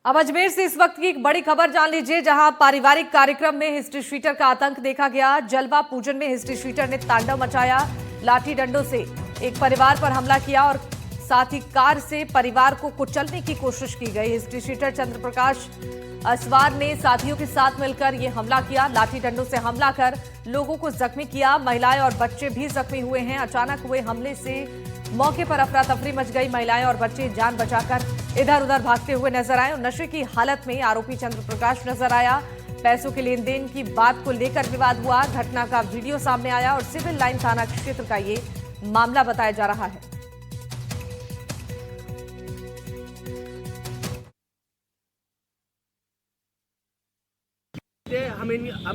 अब अजमेर से इस वक्त की एक बड़ी खबर जान लीजिए, जहां पारिवारिक कार्यक्रम में हिस्ट्री शीटर का आतंक देखा गया। जलवा पूजन में हिस्ट्री शीटर ने तांडव मचाया। लाठी डंडों से एक परिवार पर हमला किया और साथ ही कार से परिवार को कुचलने की कोशिश की गई। हिस्ट्री शीटर चंद्र प्रकाश असवार ने साथियों के साथ मिलकर यह हमला किया। लाठी डंडों से हमला कर लोगों को जख्मी किया। महिलाएं और बच्चे भी जख्मी हुए हैं। अचानक हुए हमले से मौके पर अफरा तफरी मच गई। महिलाएं और बच्चे जान बचाकर इधर उधर भागते हुए नजर आए और नशे की हालत में आरोपी चंद्र प्रकाश नजर आया। पैसों के लेन देन की बात को लेकर विवाद हुआ। घटना का वीडियो सामने आया और सिविल लाइन थाना क्षेत्र का ये मामला बताया जा रहा है। हम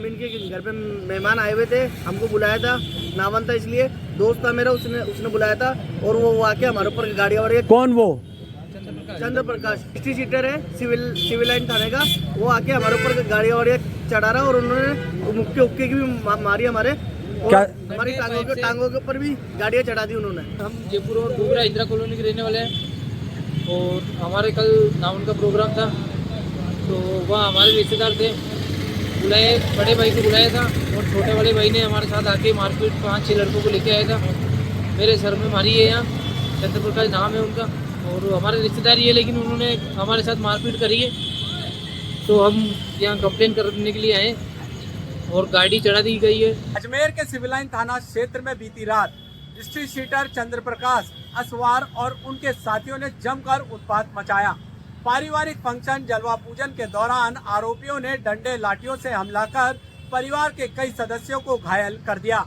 इनके घर पे मेहमान आए हुए थे, हमको बुलाया था, नावन था इसलिए, दोस्त था मेरा, उसने बुलाया था और वो आके हमारे ऊपर गाड़ियाँ वाड़ी। कौन वो? चंद्र प्रकाश हिस्ट्री शीटर है सिविल लाइन थाने का। वो आके हमारे ऊपर गाड़ियाँ वाड़ी चढ़ा रहा और उन्होंने मुक्के उक्के की भी मारी हमारे, और हमारी टांगों के ऊपर भी गाड़ियाँ चढ़ा दी उन्होंने। हम जयपुर और डूबरा इंदिरा कॉलोनी के रहने वाले हैं और हमारे कल नावन का प्रोग्राम था, तो वहाँ हमारे रिश्तेदार थे, बुलाए, बड़े भाई को बुलाया था और छोटे वाले भाई ने हमारे साथ आके मारपीट 5-6 लड़कों को लेके आया था। मेरे सर में मारी है। यहाँ चंद्र प्रकाश नाम है उनका और हमारे रिश्तेदार ही है, लेकिन उन्होंने हमारे साथ मारपीट करी है। तो हम यहाँ कंप्लेन करने के लिए आए और गाड़ी चढ़ा दी गई है। अजमेर के सिविल लाइन थाना क्षेत्र में बीती रात हिस्ट्री शीटर चंद्र प्रकाश असवार और उनके साथियों ने जमकर उत्पात मचाया। पारिवारिक फंक्शन जलवा पूजन के दौरान आरोपियों ने डंडे लाठियों से हमला कर परिवार के कई सदस्यों को घायल कर दिया।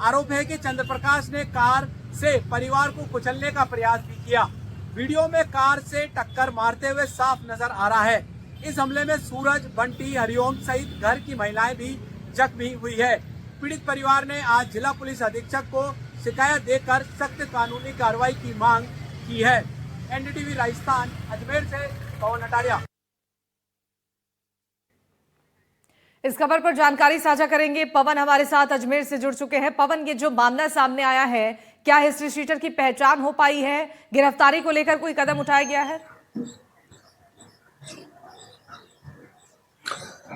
आरोप है कि चंद्र प्रकाश ने कार से परिवार को कुचलने का प्रयास भी किया। वीडियो में कार से टक्कर मारते हुए साफ नजर आ रहा है। इस हमले में सूरज, बंटी, हरिओम सहित घर की महिलाएं भी जख्मी हुई है। पीड़ित परिवार ने आज जिला पुलिस अधीक्षक को शिकायत देकर सख्त कानूनी कार्रवाई की मांग की है। एनडीटीवी राजस्थान अजमेर से पवन अटारिया। इस खबर पर जानकारी साझा करेंगे। पवन हमारे साथ अजमेर से जुड़ चुके हैं। पवन, ये जो मामला सामने आया है, क्या हिस्ट्री शीटर की पहचान हो पाई है? गिरफ्तारी को लेकर कोई कदम उठाया गया है?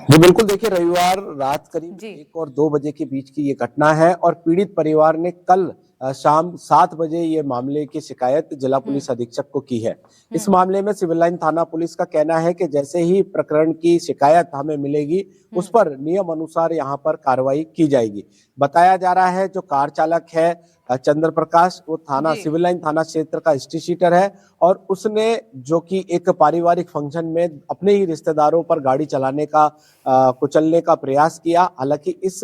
जी बिल्कुल, देखिए रविवार रात करीब 1 और 2 बजे के बीच की ये घटना है और पीड़ित परिवार ने कल शाम 7 बजे ये मामले की शिकायत जिला पुलिस अधीक्षक को की है। इस मामले में सिविल लाइन थाना पुलिस का कहना है कि जैसे ही प्रकरण की शिकायत हमें मिलेगी उस पर नियम अनुसार यहाँ पर कार्रवाई की जाएगी। बताया जा रहा है जो कार चालक है चंद्र प्रकाश, वो थाना सिविल लाइन थाना क्षेत्र का हिस्ट्री शीटर है और उसने जो कि एक पारिवारिक फंक्शन में अपने ही रिश्तेदारों पर गाड़ी चलाने का कुचलने का प्रयास किया। हालांकि इस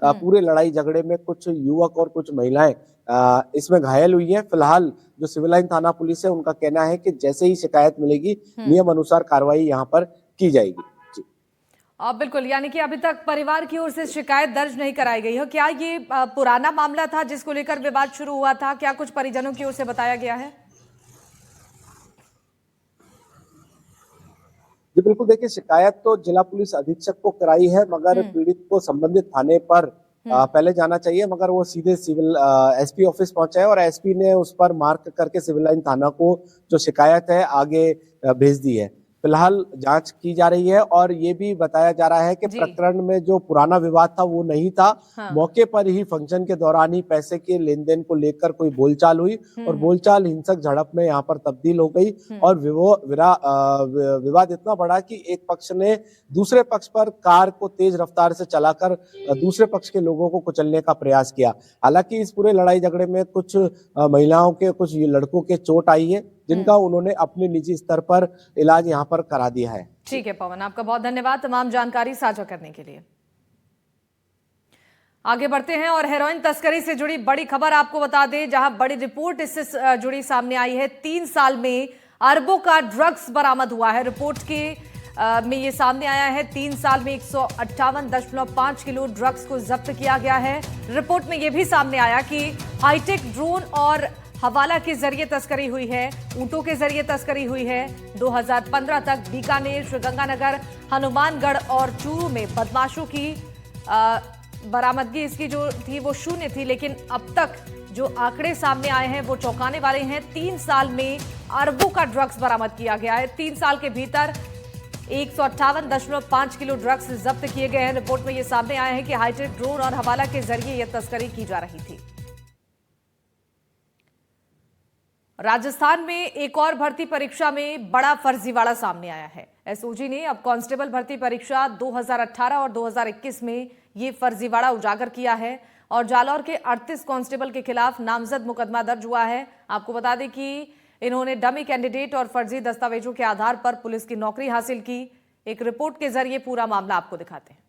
पूरे लड़ाई झगड़े में कुछ युवक और कुछ महिलाएं इसमें घायल हुई हैं। फिलहाल जो सिविल लाइन थाना पुलिस है उनका कहना है कि जैसे ही शिकायत मिलेगी नियम अनुसार कार्रवाई यहाँ पर की जाएगी। बिल्कुल, यानी कि अभी तक परिवार की ओर से शिकायत दर्ज नहीं कराई गई है। क्या ये पुराना मामला था जिसको लेकर विवाद शुरू हुआ था? क्या कुछ परिजनों की ओर से बताया गया है? जी बिल्कुल, देखिए शिकायत तो जिला पुलिस अधीक्षक को कराई है, मगर पीड़ित को संबंधित थाने पर पहले जाना चाहिए, मगर वो सीधे सिविल एसपी ऑफिस पहुंचा है और एसपी ने उस पर मार्क करके सिविल लाइन थाना को जो शिकायत है आगे भेज दी है। फिलहाल जांच की जा रही है और ये भी बताया जा रहा है कि प्रकरण में जो पुराना विवाद था वो नहीं था। मौके पर ही फंक्शन के दौरान ही पैसे के लेन देन को लेकर कोई बोलचाल हुई और बोलचाल हिंसक झड़प में यहाँ पर तब्दील हो गई और विवाद इतना बढ़ा कि एक पक्ष ने दूसरे पक्ष पर कार को तेज रफ्तार से चलाकर दूसरे पक्ष के लोगों को कुचलने का प्रयास किया। हालांकि इस पूरे लड़ाई झगड़े में कुछ महिलाओं के, कुछ लड़कों के चोट आई है जिनका उन्होंने अपने निजी स्तर पर इलाज यहाँ पर करा दिया है। ठीक है पवन, आपका बहुत धन्यवाद तमाम जानकारी साझा करने के लिए। आगे बढ़ते हैं और हेरोइन तस्करी से जुड़ी बड़ी खबर आपको बता दें, जहां बड़ी रिपोर्ट इससे जुड़ी सामने आई है। 3 साल में अरबों का ड्रग्स बरामद हुआ है। रिपोर्ट के में ये सामने आया है 3 साल में 158.5 किलो ड्रग्स को जब्त किया गया है। रिपोर्ट में यह भी सामने आया कि हाईटेक ड्रोन और हवाला के जरिए तस्करी हुई है, ऊंटों के जरिए तस्करी हुई है। 2015 तक बीकानेर, श्रीगंगानगर, हनुमानगढ़ और चूरू में बदमाशों की बरामदगी इसकी जो थी वो 0 थी, लेकिन अब तक जो आंकड़े सामने आए हैं वो चौंकाने वाले हैं। 3 साल में अरबों का ड्रग्स बरामद किया गया है। 3 साल के भीतर 158.5 किलो ड्रग्स जब्त किए गए हैं। रिपोर्ट में यह सामने आया है कि हाईटेक ड्रोन और हवाला के जरिए यह तस्करी की जा रही थी। राजस्थान में एक और भर्ती परीक्षा में बड़ा फर्जीवाड़ा सामने आया है। एसओजी ने अब कांस्टेबल भर्ती परीक्षा 2018 और 2021 में ये फर्जीवाड़ा उजागर किया है और जालौर के 38 कांस्टेबल के खिलाफ नामजद मुकदमा दर्ज हुआ है। आपको बता दें कि इन्होंने डमी कैंडिडेट और फर्जी दस्तावेजों के आधार पर पुलिस की नौकरी हासिल की। एक रिपोर्ट के जरिए पूरा मामला आपको दिखाते हैं।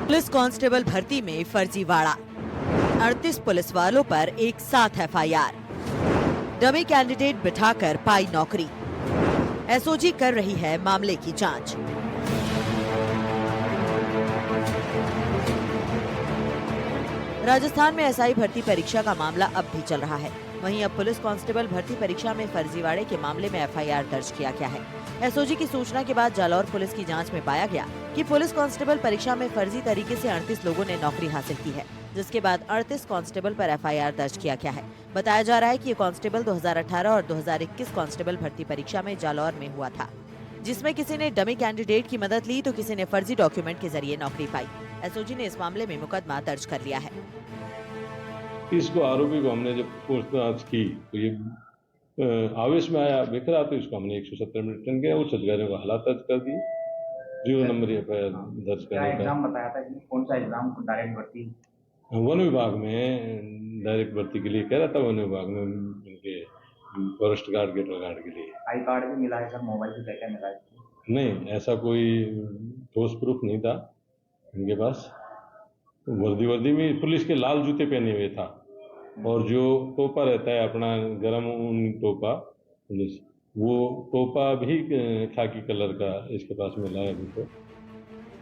पुलिस कांस्टेबल भर्ती में फर्जीवाड़ा, 38 पुलिस वालों पर एक साथ एफआईआर, डमी कैंडिडेट बिठाकर पाई नौकरी। एसओजी कर रही है मामले की जांच। राजस्थान में एसआई भर्ती परीक्षा का मामला अब भी चल रहा है। वहीं अब पुलिस कांस्टेबल भर्ती परीक्षा में फर्जीवाड़े के मामले में एफआईआर दर्ज किया गया है। एसओजी की सूचना के बाद जालौर पुलिस की जांच में पाया गया कि पुलिस कांस्टेबल परीक्षा में फर्जी तरीके से 38 लोगों ने नौकरी हासिल की है, जिसके बाद 38 कांस्टेबल पर एफआईआर दर्ज किया गया है। बताया जा रहा है कि ये कांस्टेबल 2018 और 2021 कांस्टेबल भर्ती परीक्षा में जालौर में हुआ था, जिसमें किसी ने डमी कैंडिडेट की मदद ली तो किसी ने फर्जी डॉक्यूमेंट के जरिए नौकरी पाई। एसओजी ने इस मामले में मुकदमा दर्ज कर लिया है। इसको आरोपी को हमने जब पूछताछ की तो ये आवेश में आया, बिखरा, तो इसको हमने 170 में रिटर्न किया। उच्च अधिकारियों का हालात दर्ज कर दिए, 0 नंबर एफआईआर दर्ज करने का। एग्जाम बताया था कि कौन सा एग्जाम डायरेक्ट भर्ती? वन विभाग में डायरेक्ट भर्ती के लिए कह रहा था, वन विभाग में उनके फॉरेस्ट गार्ड, गेटल गार्ड के लिए। आई कार्ड भी मिला है सर, मोबाइल भी क्या मिला है? नहीं, ऐसा कोई ठोस प्रूफ नहीं था इनके पास। वर्दी में पुलिस के लाल जूते पहने हुए था और जो टोपा रहता है अपना गरम ऊन टोपा पुलिस, वो टोपा भी खाकी कलर का इसके पास मिला है अभी तो।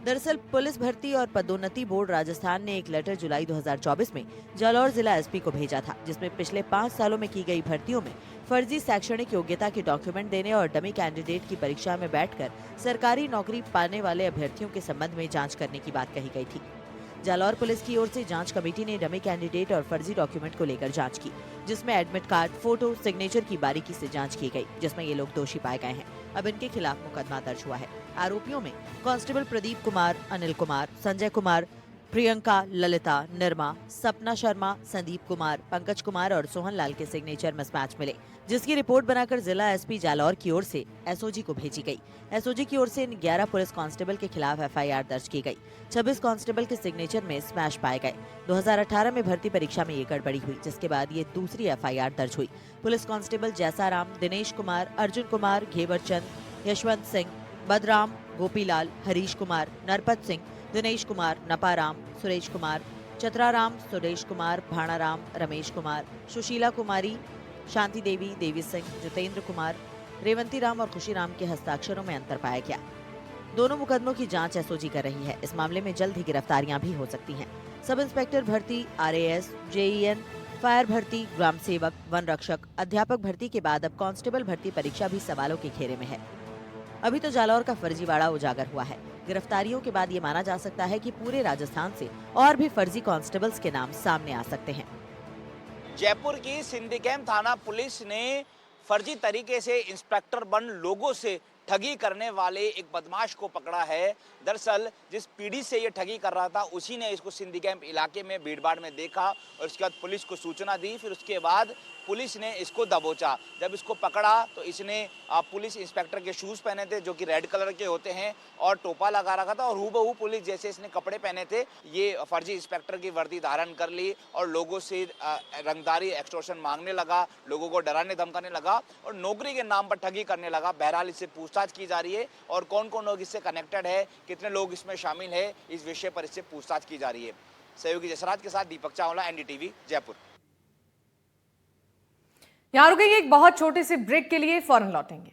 दरअसल पुलिस भर्ती और पदोन्नति बोर्ड राजस्थान ने एक लेटर जुलाई 2024 में जालौर जिला एसपी को भेजा था, जिसमें पिछले 5 सालों में की गई भर्तियों में फर्जी शैक्षणिक योग्यता के डॉक्यूमेंट देने और डमी कैंडिडेट की परीक्षा में बैठकर सरकारी नौकरी पाने वाले अभ्यर्थियों के संबंध में जांच करने की बात कही गई थी। जालौर पुलिस की ओर से जांच कमेटी ने डमी कैंडिडेट और फर्जी डॉक्यूमेंट को लेकर जांच की, जिसमें एडमिट कार्ड, फोटो, सिग्नेचर की बारीकी से जांच की गई, जिसमें ये लोग दोषी पाए गए हैं। अब इनके खिलाफ मुकदमा दर्ज हुआ है। आरोपियों में कांस्टेबल प्रदीप कुमार, अनिल कुमार, संजय कुमार, प्रियंका, ललिता, निर्मा, सपना शर्मा, संदीप कुमार, पंकज कुमार और सोहन लाल के सिग्नेचर मिसमैच मिले, जिसकी रिपोर्ट बनाकर जिला एसपी जालौर की ओर से एसओजी को भेजी गई। एसओजी की ओर से इन 11 पुलिस कांस्टेबल के खिलाफ एफआईआर दर्ज की गई। 26 कांस्टेबल के सिग्नेचर में स्मैश पाए गए। 2018 में भर्ती परीक्षा में ये गड़बड़ी हुई, जिसके बाद ये दूसरी एफआईआर दर्ज हुई। पुलिस कांस्टेबल जैसाराम, दिनेश कुमार, अर्जुन कुमार, घेवर चंद, यशवंत सिंह, बदराम, गोपीलाल, हरीश कुमार, नरपत सिंह, दिनेश कुमार, नपाराम, सुरेश कुमार, चतराराम, सुरेश कुमार, भाणाराम, रमेश कुमार, सुशीला कुमारी, शांति देवी, देवी सिंह, जितेंद्र कुमार, रेवंती राम और खुशीराम के हस्ताक्षरों में अंतर पाया गया। दोनों मुकदमों की जांच एसओजी कर रही है। इस मामले में जल्द ही गिरफ्तारियां भी हो सकती हैं। सब इंस्पेक्टर भर्ती, आरएएस, जेईएन, फायर भर्ती, ग्राम सेवक, वन रक्षक, अध्यापक भर्ती के बाद अब कांस्टेबल भर्ती परीक्षा भी सवालों के घेरे में है। अभी तो जालौर का फर्जीवाड़ा उजागर हुआ है। गिरफ्तारियों के बाद ये माना जा सकता है कि पूरे राजस्थान से और भी फर्जी कांस्टेबल्स के नाम सामने आ सकते हैं। जयपुर की सिंधी कैंप थाना पुलिस ने फर्जी तरीके से इंस्पेक्टर बन लोगों से ठगी करने वाले एक बदमाश को पकड़ा है। दरअसल जिस पीढ़ी से ये ठगी कर रहा था उसी ने इसको सिंधी कैंप इलाके में भीड़भाड़ में देखा और उसके बाद पुलिस को सूचना दी। फिर उसके बाद पुलिस ने इसको दबोचा। जब इसको पकड़ा तो इसने पुलिस इंस्पेक्टर के शूज़ पहने थे जो कि रेड कलर के होते हैं और टोपा लगा रखा था और हूबहू पुलिस जैसे इसने कपड़े पहने थे ये फर्जी इंस्पेक्टर की वर्दी धारण कर ली और लोगों से रंगदारी एक्सटॉर्शन मांगने लगा, लोगों को डराने धमकाने लगा और नौकरी के नाम पर ठगी करने लगा। बहरहाल इससे पूछताछ की जा रही है और कौन कौन लोग इससे कनेक्टेड है, कितने लोग इसमें शामिल है, इस विषय पर इससे पूछताछ की जा रही है। सहयोगी जसराज के साथ दीपक चावला, एनडीटीवी, जयपुर। यहां रुकेंगे एक बहुत छोटे से ब्रेक के लिए, फौरन लौटेंगे।